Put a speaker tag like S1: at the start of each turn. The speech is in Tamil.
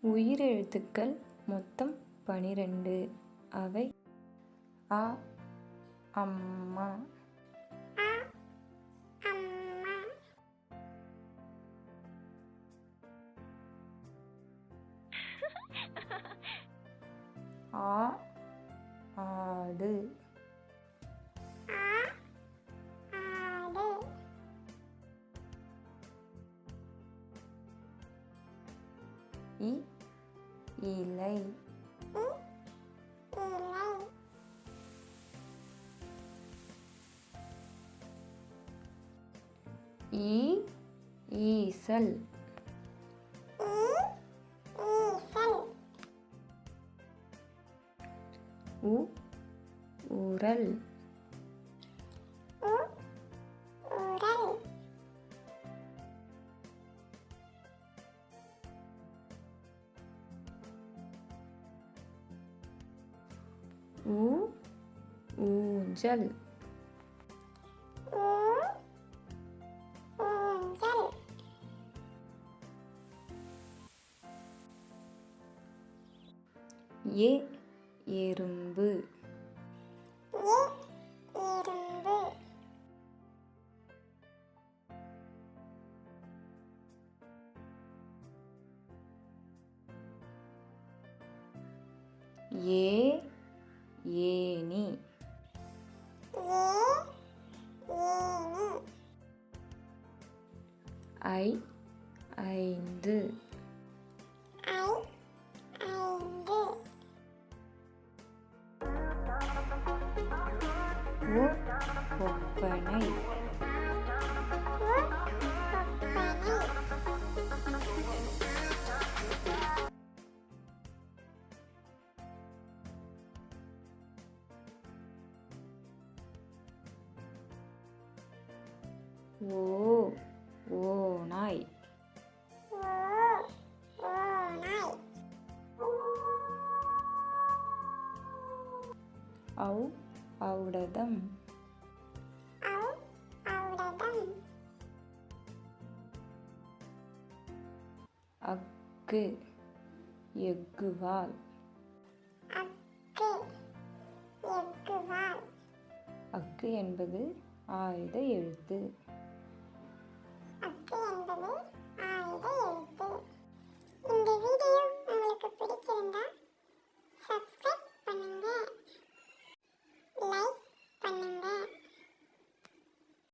S1: உயிரெழுத்துக்கள் மொத்தம் 12. அவை அ, அம்மா, ஆ, ஆடு, இ, இலை, ஈ, ஈசல், உ, உரல், ஊ, ஊஞ்சல், ஏ, எறும்பு, ஏ, ஏணி, ஐ, ஐந்து, ஒ, ஒப்பனை, ஓ, ஓநாய், ஔ, ஔடதம், அக்கு, எக்குவால், அக்கு என்பது ஆயுத எழுத்து.